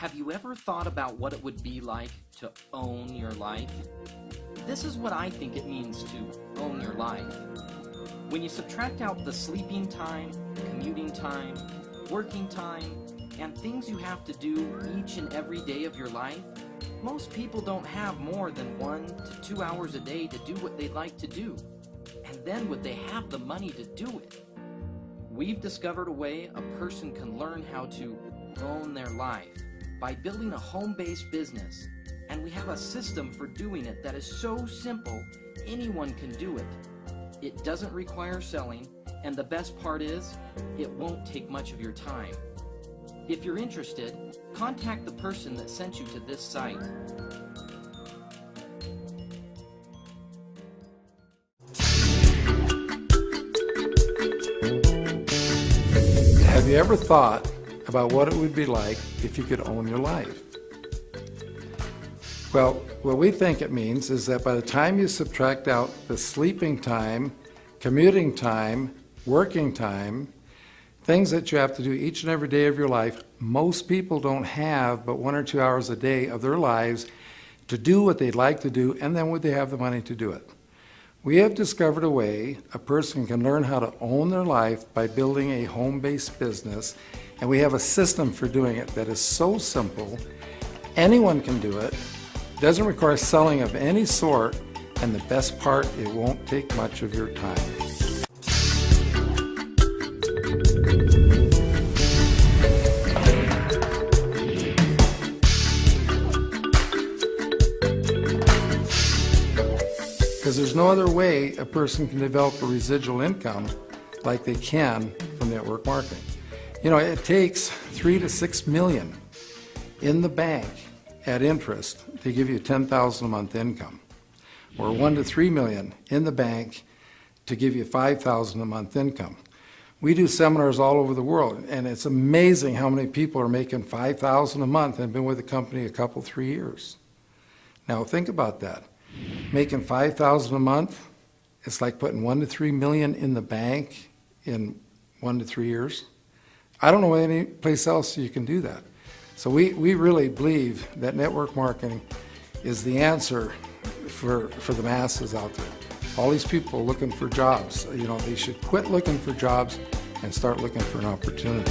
Have you ever thought about what it would be like to own your life? This is what I think it means to own your life. When you subtract out the sleeping time, commuting time, working time, and things you have to do each and every day of your life, most people don't have more than 1 to 2 hours a day to do what they'd like to do. And then would they have the money to do it? We've discovered a way a person can learn how to own their life by building a home-based business. And we have a system for doing it that is so simple, anyone can do it. It doesn't require selling, and the best part is, it won't take much of your time. If you're interested, contact the person that sent you to this site. Have you ever thought about what it would be like if you could own your life? Well, what we think it means is that by the time you subtract out the sleeping time, commuting time, working time, things that you have to do each and every day of your life, most people don't have but 1 or 2 hours a day of their lives to do what they'd like to do, and then would they have the money to do it? We have discovered a way a person can learn how to own their life by building a home-based business, and we have a system for doing it that is so simple, anyone can do it, doesn't require selling of any sort, and the best part, it won't take much of your time. Because there's no other way a person can develop a residual income like they can from network marketing. You know, it takes 3 to 6 million in the bank at interest to give you $10,000 a month income, or 1 to 3 million in the bank to give you $5,000 a month income. We do seminars all over the world, and it's amazing how many people are making $5,000 a month and have been with the company a couple, 3 years. Now think about that. Making $5,000 a month, it's like putting 1 to 3 million in the bank in 1 to 3 years. I don't know any place else you can do that. So we really believe that network marketing is the answer for the masses out there. All these people looking for jobs, you know, they should quit looking for jobs and start looking for an opportunity.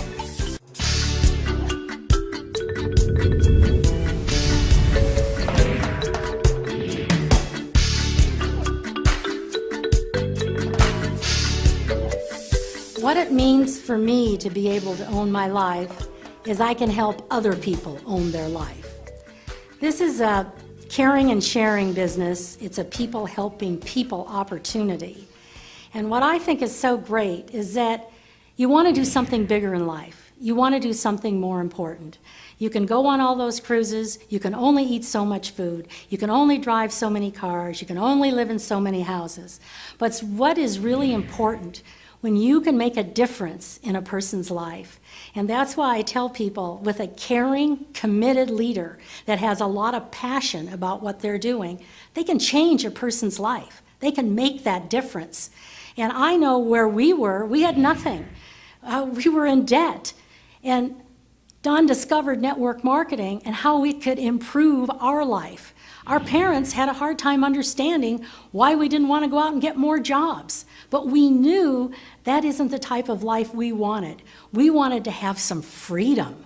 What it means for me to be able to own my life is I can help other people own their life. This is a caring and sharing business. It's a people helping people opportunity. And what I think is so great is that you want to do something bigger in life. You want to do something more important. You can go on all those cruises, you can only eat so much food, you can only drive so many cars, you can only live in so many houses. But what is really important when you can make a difference in a person's life. And that's why I tell people, with a caring, committed leader that has a lot of passion about what they're doing, they can change a person's life. They can make that difference. And I know where we were, we had nothing. We were in debt. And Don discovered network marketing and how we could improve our life. Our parents had a hard time understanding why we didn't want to go out and get more jobs. But we knew that isn't the type of life we wanted. We wanted to have some freedom.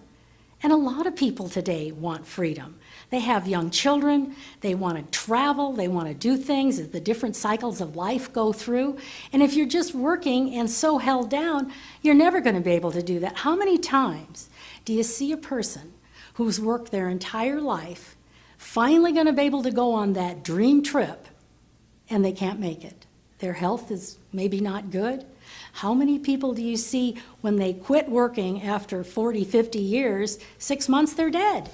And a lot of people today want freedom. They have young children, they want to travel, they want to do things as the different cycles of life go through. And if you're just working and so held down, you're never going to be able to do that. How many times do you see a person who's worked their entire life finally going to be able to go on that dream trip and they can't make it? Their health is maybe not good. How many people do you see when they quit working after 40, 50 years, 6 months they're dead?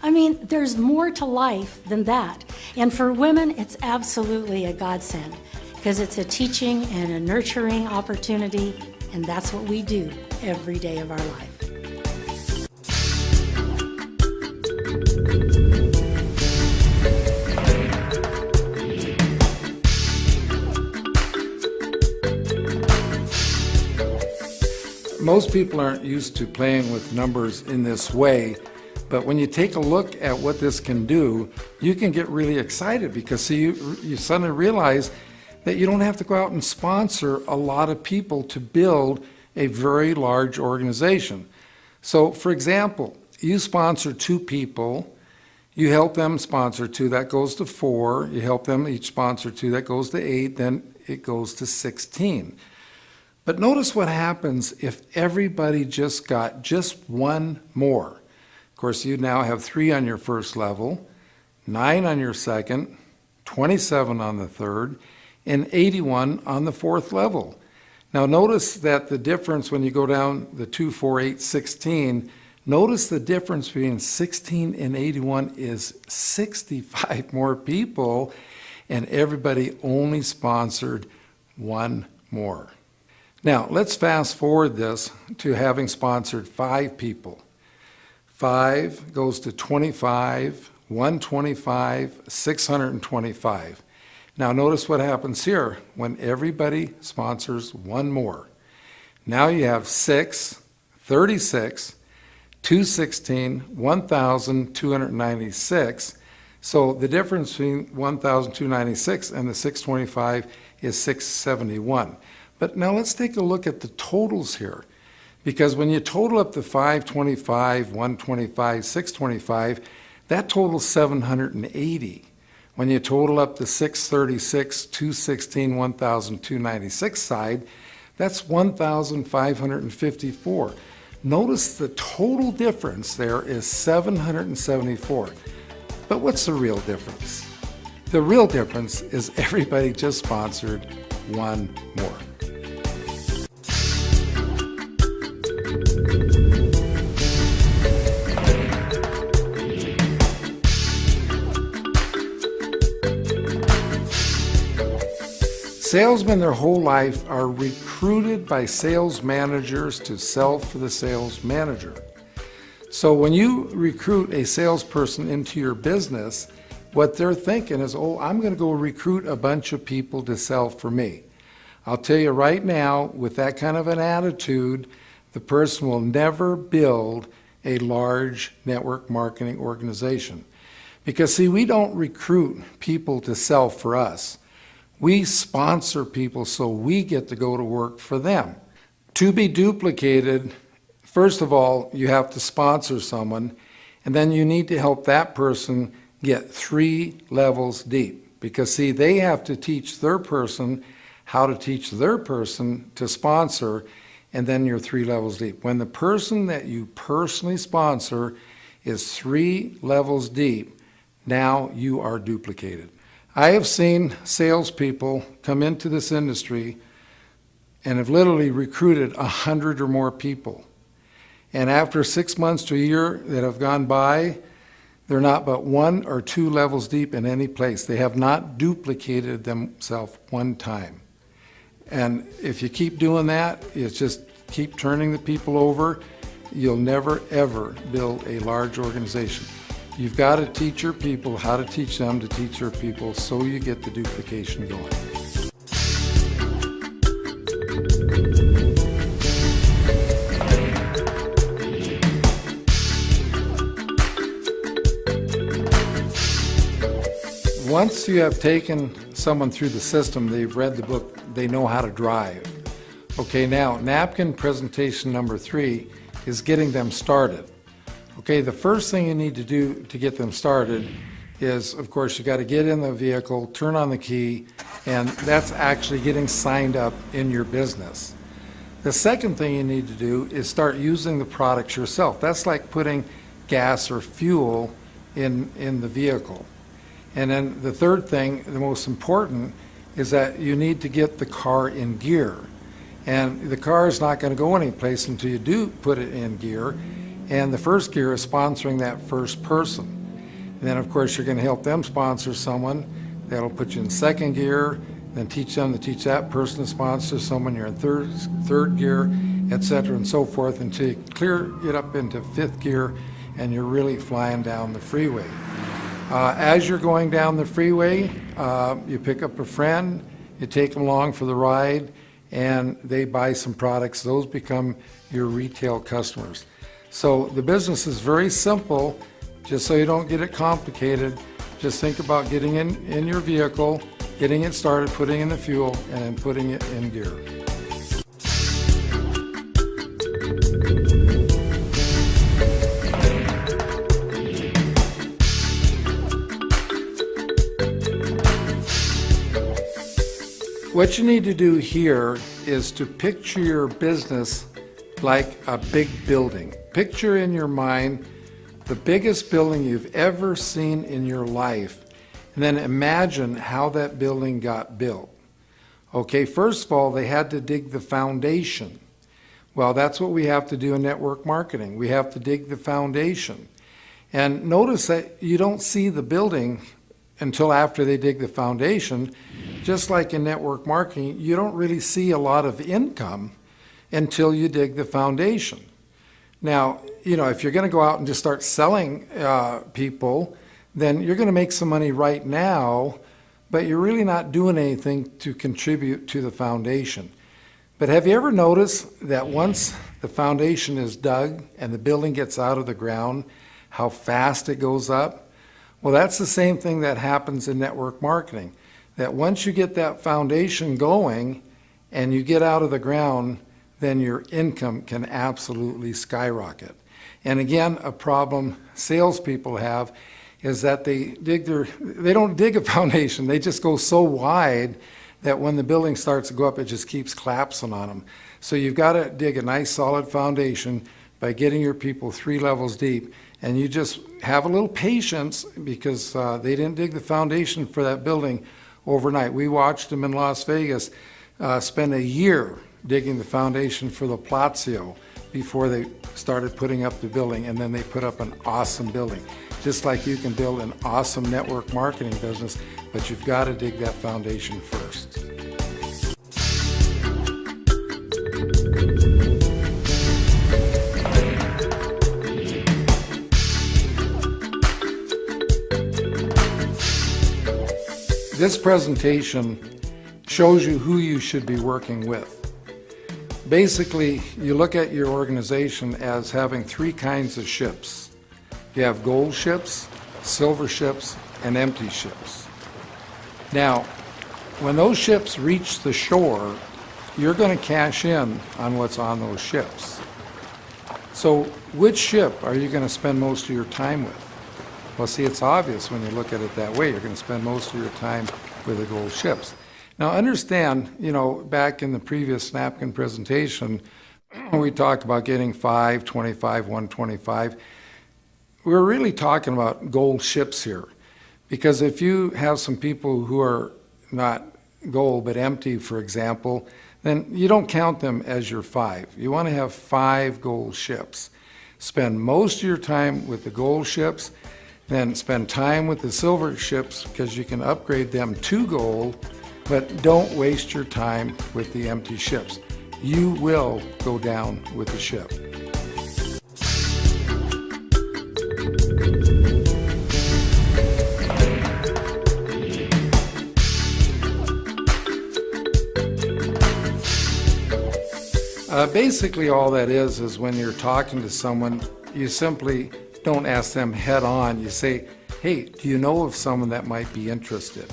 I mean, there's more to life than that. And for women, it's absolutely a godsend because it's a teaching and a nurturing opportunity, and that's what we do every day of our life. Most people aren't used to playing with numbers in this way, But when you take a look at what this can do, you can get really excited because see, you suddenly realize that you don't have to go out and sponsor a lot of people to build a very large organization. So for example, you sponsor 2 people, you help them sponsor 2, that goes to 4, you help them each sponsor 2, that goes to 8, then it goes to 16. But notice what happens if everybody just got just 1 more. Of course, you now have 3 on your first level, 9 on your second, 27 on the third, and 81 on the 4th level. Now notice that the difference when you go down the 2, 4, 8, 16, notice the difference between 16 and 81 is 65 more people, and everybody only sponsored 1 more. Now let's fast forward this to having sponsored 5 people. 5 goes to 25, 125, 625. Now notice what happens here when everybody sponsors 1 more. Now you have 6, 36, 216, 1,296. So the difference between 1,296 and the 625 is 671. But now let's take a look at the totals here. Because when you total up the 525, 125, 625, that totals 780. When you total up the 636, 216, 1,296 side, that's 1,554. Notice the total difference there is 774. But what's the real difference? The real difference is everybody just sponsored 1 more. Salesmen their whole life are recruited by sales managers to sell for the sales manager. So when you recruit a salesperson into your business, what they're thinking is, oh, I'm going to go recruit a bunch of people to sell for me. I'll tell you right now, with that kind of an attitude, the person will never build a large network marketing organization. Because see, we don't recruit people to sell for us. We sponsor people so we get to go to work for them. To be duplicated, first of all, you have to sponsor someone, and then you need to help that person get 3 levels deep. Because see, they have to teach their person how to teach their person to sponsor, and then you're 3 levels deep. When the person that you personally sponsor is 3 levels deep, now you are duplicated. I have seen salespeople come into this industry and have literally recruited 100 or more people. And after 6 months to a year that have gone by, they're not but 1 or 2 levels deep in any place. They have not duplicated themselves 1 time. And if you keep doing that, it's just keep turning the people over, you'll never ever build a large organization. You've got to teach your people how to teach them to teach their people so you get the duplication going. Once you have taken someone through the system, they've read the book, they know how to drive. Okay, now napkin presentation number 3 is getting them started. Okay, the first thing you need to do to get them started is, of course, you got to get in the vehicle, turn on the key, and that's actually getting signed up in your business. The second thing you need to do is start using the products yourself. That's like putting gas or fuel in the vehicle. And then the third thing, the most important, is that you need to get the car in gear. And the car is not going to go anyplace until you do put it in gear. And the first gear is sponsoring that first person. And then, of course, you're going to help them sponsor someone. That'll put you in second gear, then teach them to teach that person to sponsor someone. You're in third gear, etc., and so forth, until you clear it up into 5th gear, and you're really flying down the freeway. As you're going down the freeway, you pick up a friend, you take them along for the ride, and they buy some products. Those become your retail customers. So the business is very simple, just so you don't get it complicated. Just think about getting in your vehicle, getting it started, putting in the fuel, and then putting it in gear. What you need to do here is to picture your business like a big building. Picture in your mind the biggest building you've ever seen in your life, and then imagine how that building got built. Okay, first of all, they had to dig the foundation. Well, that's what we have to do in network marketing. We have to dig the foundation. And notice that you don't see the building until after they dig the foundation. Just like in network marketing, you don't really see a lot of income until you dig the foundation. Now, if you're going to go out and just start selling people, then you're going to make some money right now, but you're really not doing anything to contribute to the foundation. But have you ever noticed that once the foundation is dug and the building gets out of the ground, how fast it goes up? Well, that's the same thing that happens in network marketing. That once you get that foundation going and you get out of the ground, then your income can absolutely skyrocket. And again, a problem salespeople have is that they don't dig a foundation. They just go so wide that when the building starts to go up, it just keeps collapsing on them. So you've got to dig a nice solid foundation by getting your people 3 levels deep. And you just have a little patience because they didn't dig the foundation for that building overnight. We watched them in Las Vegas spend a year digging the foundation for the Palazzo before they started putting up the building, and then they put up an awesome building. Just like you can build an awesome network marketing business, but you've got to dig that foundation first. This presentation shows you who you should be working with. Basically, you look at your organization as having 3 kinds of ships. You have gold ships, silver ships, and empty ships. Now, when those ships reach the shore, you're going to cash in on what's on those ships. So which ship are you going to spend most of your time with? Well, see, it's obvious when you look at it that way. You're going to spend most of your time with the gold ships. Now understand, back in the previous napkin presentation, we talked about getting 5, 25, 125. We're really talking about gold ships here. Because if you have some people who are not gold but empty, for example, then you don't count them as your 5. You want to have 5 gold ships. Spend most of your time with the gold ships, then spend time with the silver ships because you can upgrade them to gold. But don't waste your time with the empty ships. You will go down with the ship. Basically all that is when you're talking to someone, you simply don't ask them head on. You say, hey, do you know of someone that might be interested?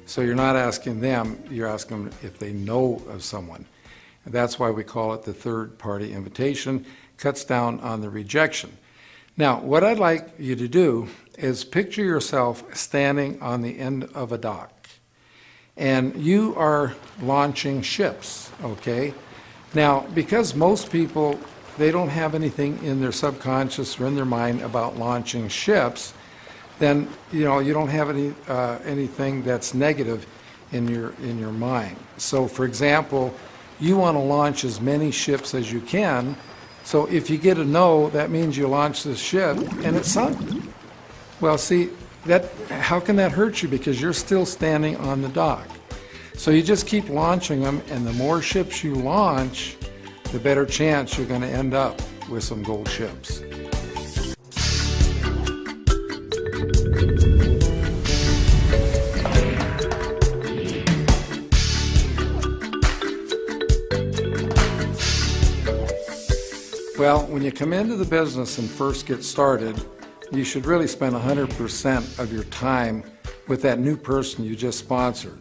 So you're not asking them, you're asking them if they know of someone. And that's why we call it the third-party invitation. Cuts down on the rejection. Now, what I'd like you to do is picture yourself standing on the end of a dock. And you are launching ships, okay? Now, because most people, they don't have anything in their subconscious or in their mind about launching ships, then you don't have anything that's negative in your mind. So for example, you want to launch as many ships as you can. So if you get a no, that means you launch the ship and it's sunk. Well, see, how can that hurt you? Because you're still standing on the dock. So you just keep launching them, and the more ships you launch, the better chance you're going to end up with some gold ships. Well, when you come into the business and first get started, you should really spend 100% of your time with that new person you just sponsored.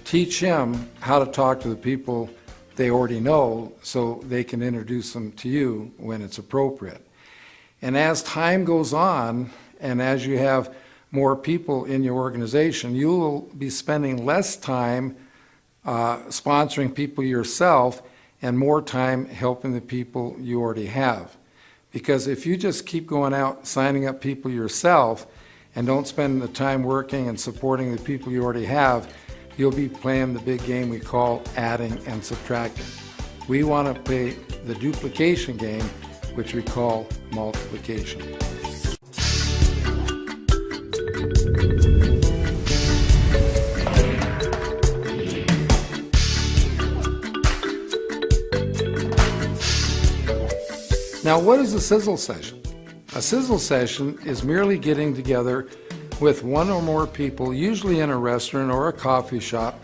Teach him how to talk to the people they already know so they can introduce them to you when it's appropriate. And as time goes on, and as you have more people in your organization, you will be spending less time sponsoring people yourself and more time helping the people you already have. Because if you just keep going out signing up people yourself and don't spend the time working and supporting the people you already have, you'll be playing the big game we call adding and subtracting. We want to play the duplication game, which we call multiplication. Now, what is a sizzle session? A sizzle session is merely getting together with one or more people, usually in a restaurant or a coffee shop,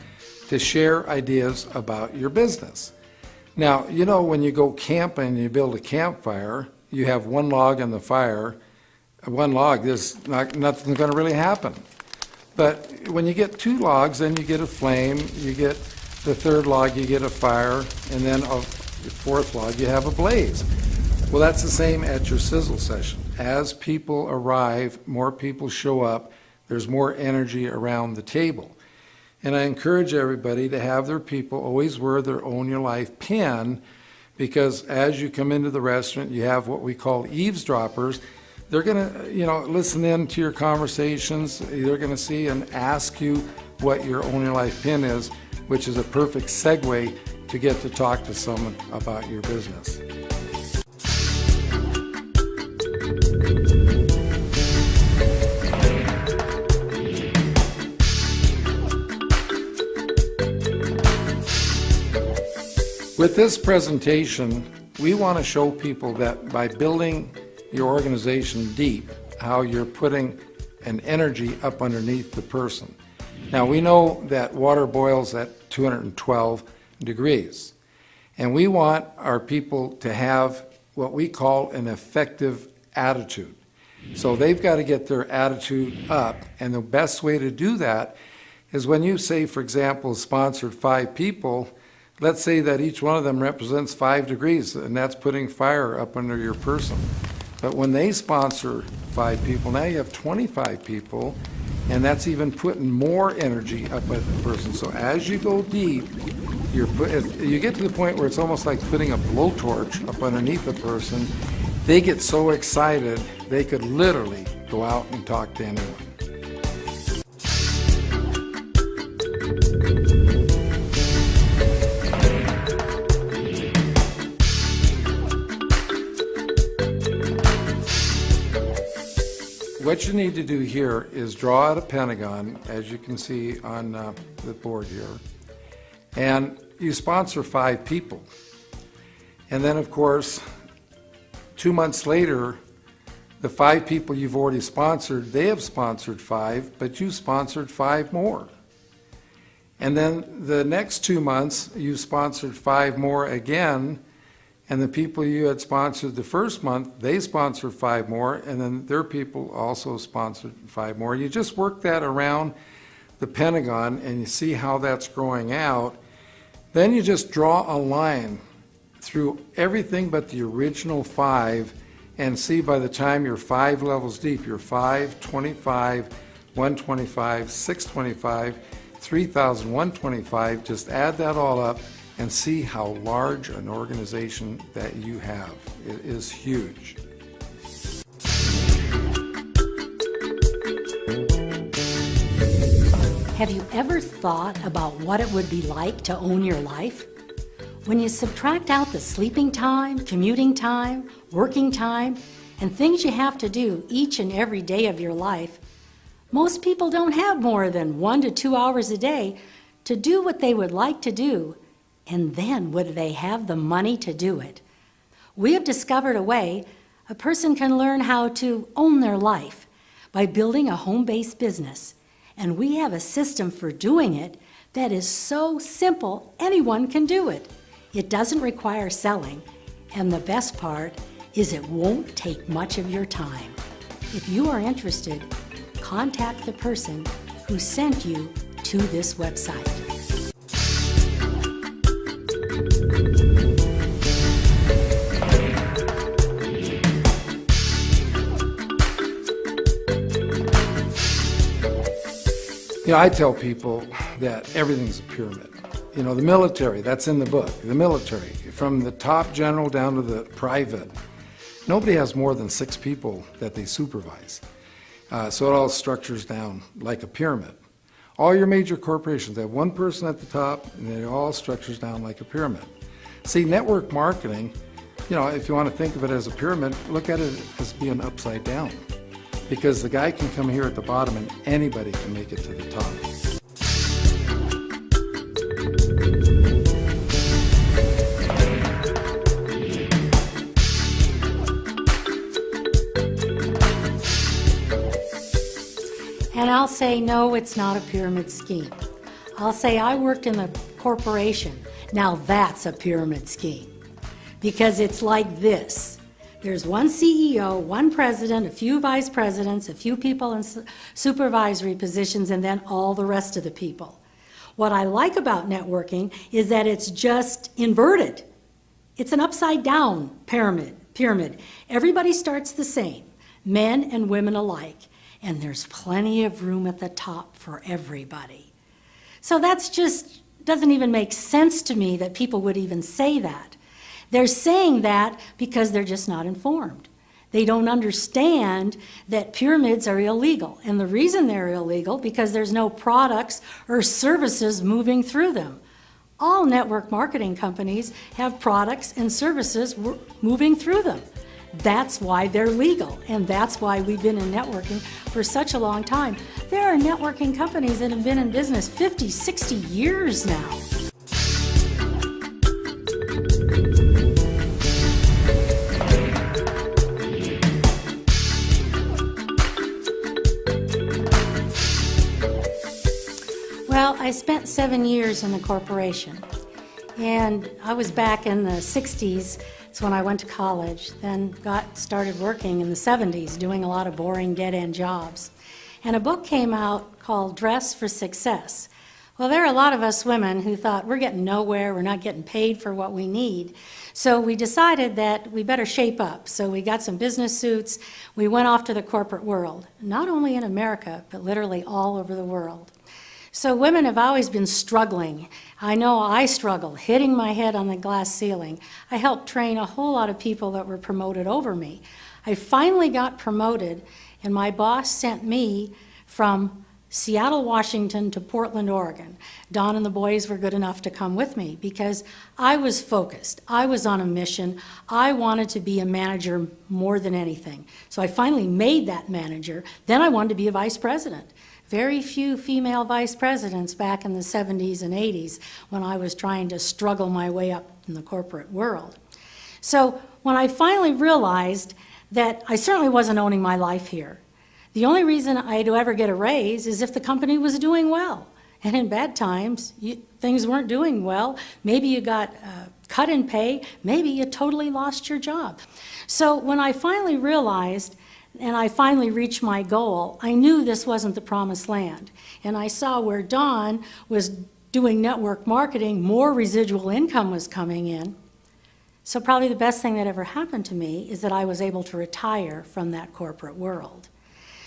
to share ideas about your business. Now, you know, when you go camping and you build a campfire, you have one log in the fire. One log, nothing's going to really happen. But when you get two logs, then you get a flame, you get the third log, you get a fire, and then the fourth log, you have a blaze. Well, that's the same at your sizzle session. As people arrive, more people show up, there's more energy around the table. And I encourage everybody to have their people always wear their Own Your Life pin, because as you come into the restaurant, you have what we call eavesdroppers. They're going to, listen in to your conversations. They're going to see and ask you what your Own Your Life pin is, which is a perfect segue to get to talk to someone about your business. With this presentation, we want to show people that by building your organization deep, how you're putting an energy up underneath the person. Now, we know that water boils at 212 degrees, and we want our people to have what we call an effective attitude. So they've got to get their attitude up, and the best way to do that is when you say, for example, sponsored 5 people, let's say that each one of them represents 5 degrees, and that's putting fire up under your person. But when they sponsor 5 people, now you have 25 people, and that's even putting more energy up at the person. So as you go deep, you get to the point where it's almost like putting a blowtorch up underneath the person. They get so excited, they could literally go out and talk to anyone. What you need to do here is draw out a pentagon, as you can see on the board here, and you sponsor 5 people. And then, of course, 2 months later, the 5 people you've already sponsored, they have sponsored 5, but you sponsored 5 more. And then the next 2 months, you sponsored 5 more again, and the people you had sponsored the first month, they sponsored 5 more, and then their people also sponsored 5 more. You just work that around the pentagon, and you see how that's growing out. Then you just draw a line through everything but the original 5, and see by the time you're 5 levels deep, you're 5, 25, 125, 625, 3,125, just add that all up and see how large an organization that you have. It is huge. Have you ever thought about what it would be like to own your life? When you subtract out the sleeping time, commuting time, working time, and things you have to do each and every day of your life, most people don't have more than 1 to 2 hours a day to do what they would like to do. And then would they have the money to do it? We have discovered a way a person can learn how to own their life by building a home-based business. And we have a system for doing it that is so simple anyone can do it. It doesn't require selling, And the best part is it won't take much of your time. If you are interested, contact the person who sent you to this website. I tell people that everything's a pyramid. The military, that's in the book, the military, from the top general down to the private. Nobody has more than 6 people that they supervise. So it all structures down like a pyramid. All your major corporations have one person at the top, and it all structures down like a pyramid. See, network marketing, if you want to think of it as a pyramid, look at it as being upside down. Because the guy can come here at the bottom and anybody can make it to the top. And I'll say, no, it's not a pyramid scheme. I'll say, I worked in a corporation. Now that's a pyramid scheme. Because it's like this. There's one CEO, one president, a few vice presidents, a few people in supervisory positions, and then all the rest of the people. What I like about networking is that it's just inverted. It's an upside down pyramid. Everybody starts the same, men and women alike, and there's plenty of room at the top for everybody. So that's just, doesn't even make sense to me that people would even say that. They're saying that because they're just not informed. They don't understand that pyramids are illegal. And the reason they're illegal, because there's no products or services moving through them. All network marketing companies have products and services moving through them. That's why they're legal, and that's why we've been in networking for such a long time. There are networking companies that have been in business 50, 60 years now. Well, I spent 7 years in a corporation, and I was back in the 60s. It's when I went to college, then started working in the 70s, doing a lot of boring dead-end jobs. And a book came out called Dress for Success. Well, there are a lot of us women who thought, we're getting nowhere, we're not getting paid for what we need. So we decided that we better shape up. So we got some business suits, we went off to the corporate world, not only in America, but literally all over the world. So women have always been struggling. I know I struggled, hitting my head on the glass ceiling. I helped train a whole lot of people that were promoted over me. I finally got promoted, and my boss sent me from Seattle, Washington to Portland, Oregon. Don and the boys were good enough to come with me because I was focused. I was on a mission. I wanted to be a manager more than anything. So I finally made that manager. Then I wanted to be a vice president. Very few female vice presidents back in the 70s and 80s when I was trying to struggle my way up in the corporate world. So when I finally realized that I certainly wasn't owning my life here, the only reason I'd ever get a raise is if the company was doing well. And in bad times, things weren't doing well. Maybe you got cut in pay, maybe you totally lost your job. So when I finally realized and I finally reached my goal, I knew this wasn't the promised land. And I saw where Don was doing network marketing, more residual income was coming in. So probably the best thing that ever happened to me is that I was able to retire from that corporate world.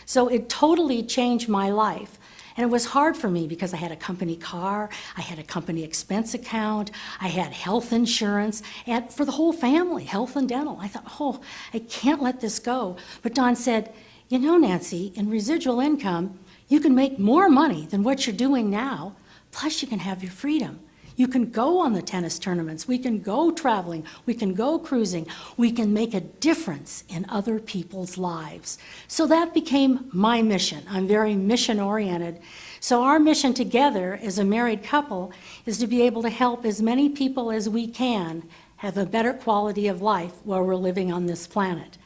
So it totally changed my life. And it was hard for me because I had a company car, I had a company expense account, I had health insurance, and for the whole family, health and dental. I thought, oh, I can't let this go. But Don said, you know, Nancy, in residual income, you can make more money than what you're doing now, plus you can have your freedom. You can go on the tennis tournaments, we can go traveling, we can go cruising, we can make a difference in other people's lives. So that became my mission. I'm very mission-oriented. So our mission together as a married couple is to be able to help as many people as we can have a better quality of life while we're living on this planet.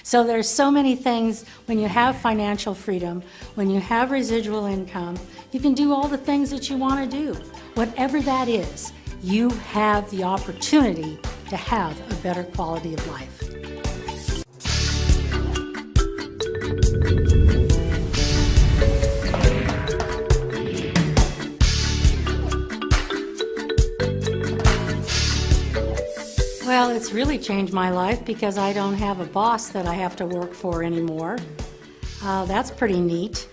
So there's so many things when you have financial freedom, when you have residual income, you can do all the things that you want to do. Whatever that is, you have the opportunity to have a better quality of life. Well, it's really changed my life because I don't have a boss that I have to work for anymore. That's pretty neat.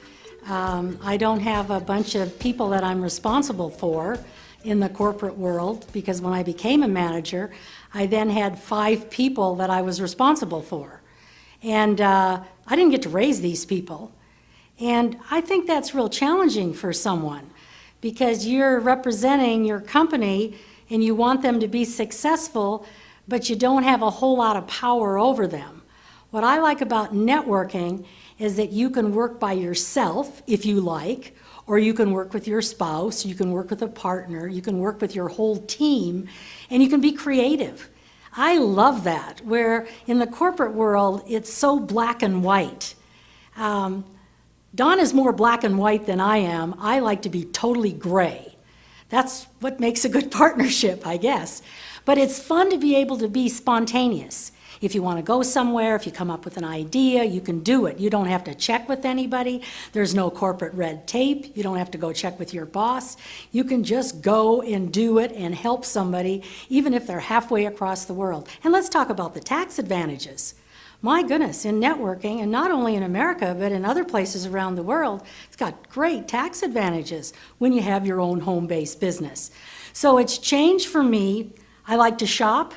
I don't have a bunch of people that I'm responsible for in the corporate world, because when I became a manager, I then had 5 people that I was responsible for. And I didn't get to raise these people. And I think that's real challenging for someone, because you're representing your company and you want them to be successful, but you don't have a whole lot of power over them. What I like about networking is that you can work by yourself if you like, or you can work with your spouse, you can work with a partner, you can work with your whole team, and you can be creative. I love that, where in the corporate world, it's so black and white. Don is more black and white than I am. I like to be totally gray. That's what makes a good partnership, I guess. But it's fun to be able to be spontaneous. If you want to go somewhere, if you come up with an idea, you can do it. You don't have to check with anybody. There's no corporate red tape. You don't have to go check with your boss. You can just go and do it and help somebody, even if they're halfway across the world. And let's talk about the tax advantages. My goodness, in networking, and not only in America, but in other places around the world, it's got great tax advantages when you have your own home-based business. So it's changed for me. I like to shop.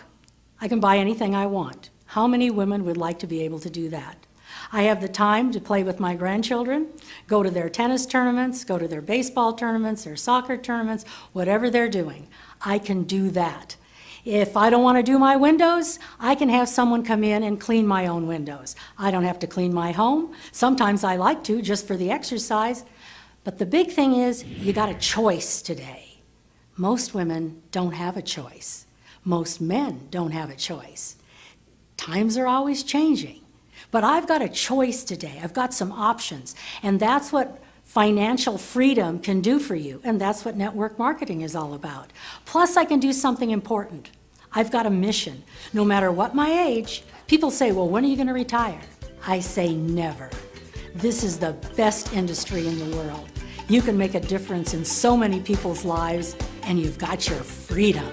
I can buy anything I want. How many women would like to be able to do that? I have the time to play with my grandchildren, go to their tennis tournaments, go to their baseball tournaments, their soccer tournaments, whatever they're doing. I can do that. If I don't want to do my windows, I can have someone come in and clean my own windows. I don't have to clean my home. Sometimes I like to, just for the exercise. But the big thing is, you got a choice today. Most women don't have a choice. Most men don't have a choice. Times are always changing. But I've got a choice today. I've got some options. And that's what financial freedom can do for you. And that's what network marketing is all about. Plus, I can do something important. I've got a mission. No matter what my age, people say, well, when are you going to retire? I say never. This is the best industry in the world. You can make a difference in so many people's lives, and you've got your freedom.